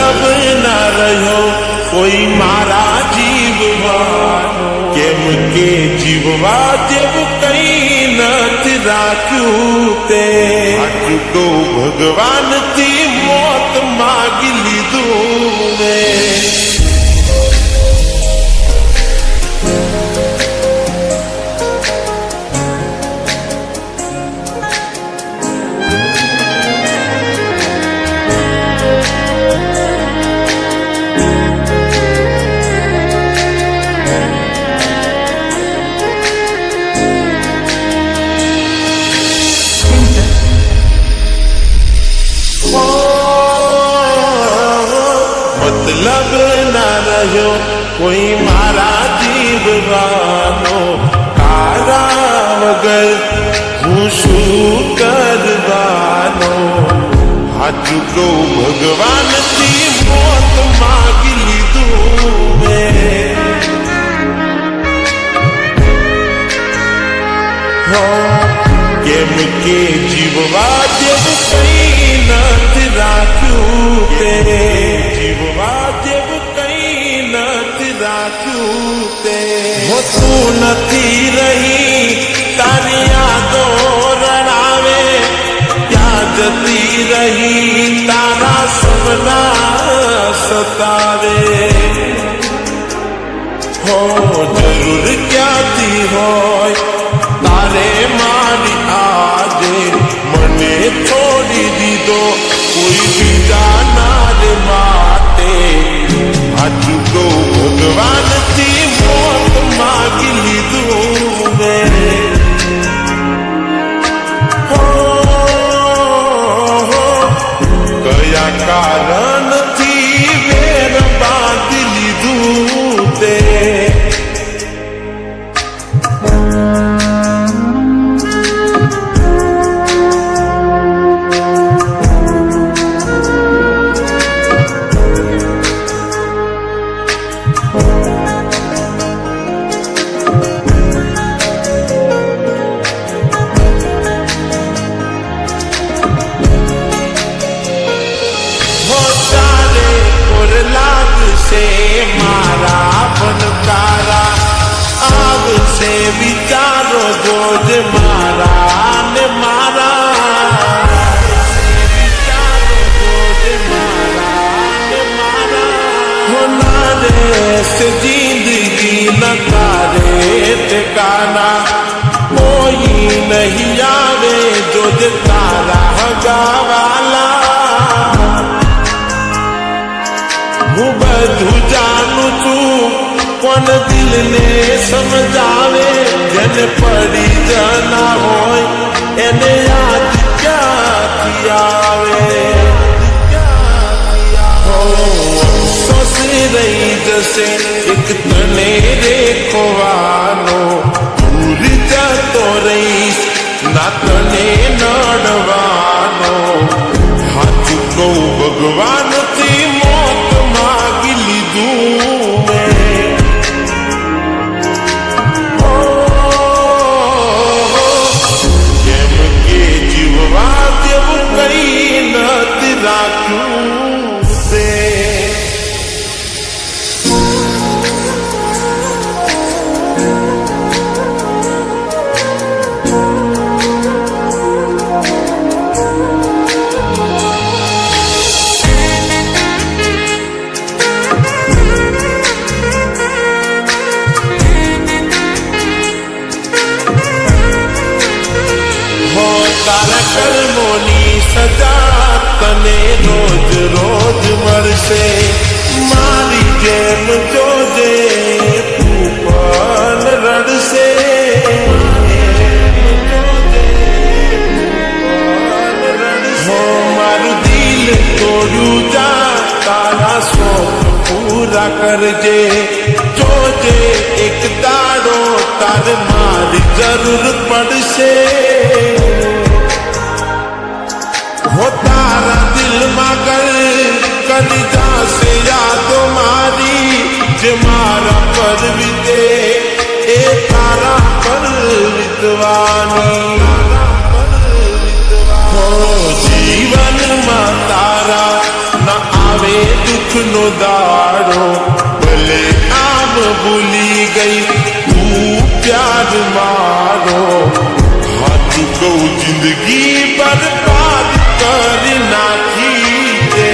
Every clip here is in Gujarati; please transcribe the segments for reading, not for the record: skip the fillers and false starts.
મતલબ ના રહ્યો કોઈ મારા જીવવાનો, કેમ કે જીવવા જેવું કઈ નથી રાખ્યું તે. આટલું તો ભગવાનથી મોત માગી લીધું મેં. મતલબ ના રહ્યો કોઈ મારા જીવવાનો, તારા વગર હું શું કરવાનો. હાચું તો ભગવાનથી મોત માગી લીધું મેં. કેમ કે જીવવા જેવું કઈ નથી રાખ્યું તે. જીવવા જેવું કઈ નથી રાખ્યું તે. તું નથી રહી તારી યાદો રણાવે, ક્યાં જતી રહી તારા સપના સતાવે. હો જરૂર ક્યાંથી હોય તારે મારી આજે, મને છોડી દીધો કોઈ બીજા નારે માટે. હાચું તો ભગવાનથી મોત માગી લીધું મેં. કયા કારણથી વેર બાંધી લીધું તે. મારા બનકારા આવશે વિચારો જોજ મારા ને મારા. વિચારો જોજ મારા ને મારા. હોના રહેશે જિંદગી ન તારે ઠિકાના, કોઈ નહીં આવે જોજ તારા હગાવાલા. હું બધું જાણું છું પણ દિલને સમજાવે, જેને પડી જના હોય એને યાદ ક્યાંથી આવે. અફસોસ રહી જશે એક તને દેખવાનો, દૂર જતો રહીશ ના તને નડવાનો. હાચું કહું ભગવાનથી મોત માગી લીધું મેં. કેમ કે જીવવા જેવું કઈ નથી રાખ્યું તે. તારા કર્મોની સજા તને રોજ રોજ મળશે. મારી જેમ જોજે તું પણ રડશે. હો મારું દિલ તોડ્યું જા તારા શોખ પૂરા કરજે. જોજે એક દાડો તારે મારી જરૂર પડશે. हो तारा दिल मगर कदी जासे यादो मारी, जे मारा पर विते ए तारा पर विद्वानी. हो जीवन मा तारा न आवे સુખનો દાડો ભલે આમ ભૂલી ગઈ તું પ્યાર મારો હાચું કહું જિંદગી બરબાદ કરી નાખી તે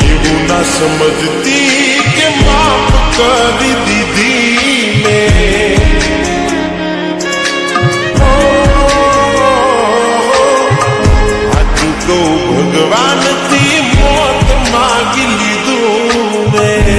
એવું ના સમજતી કે માફ કરી દીધી મેં હાચું કહું ભગવાનથી મોત માગી લીધું મેં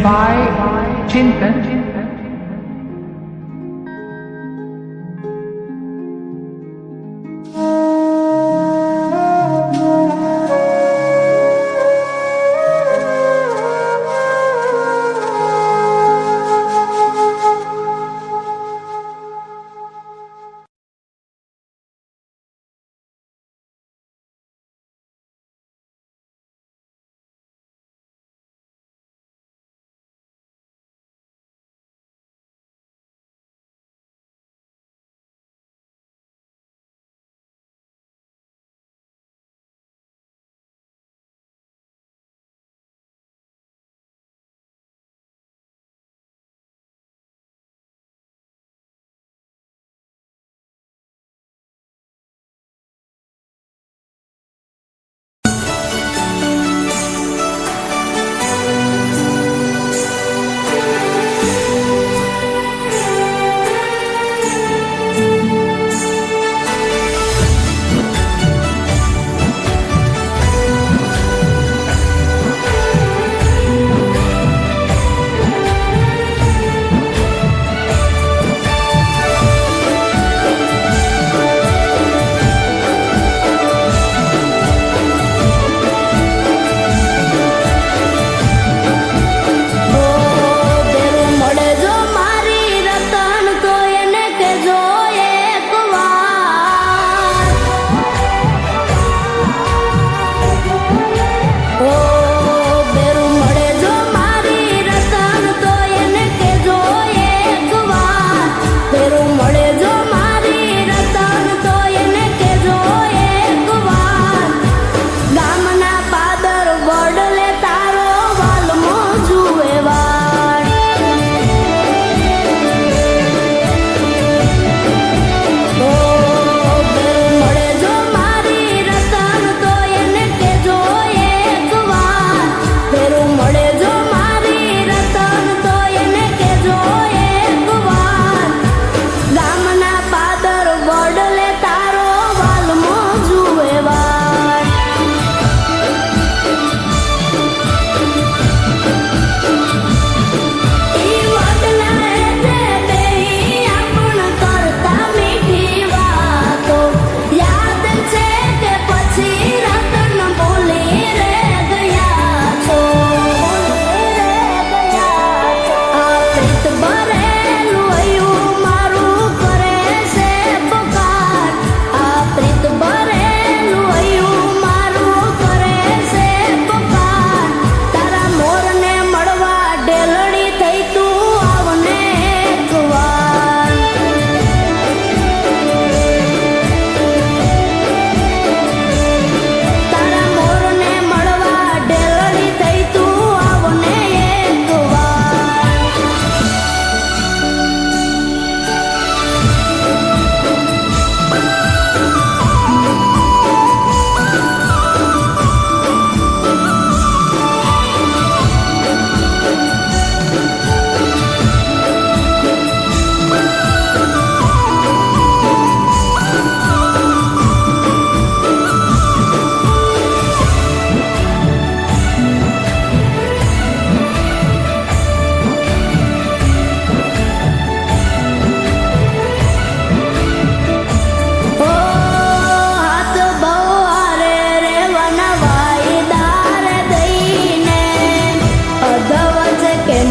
by Chintan.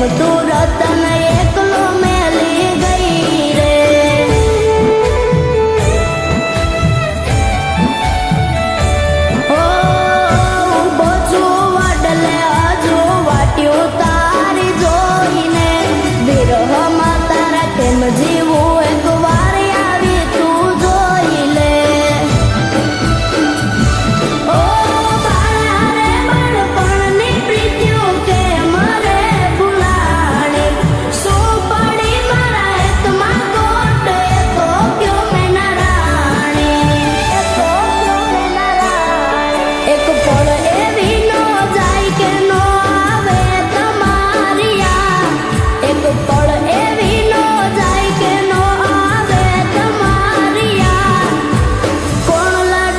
તું રત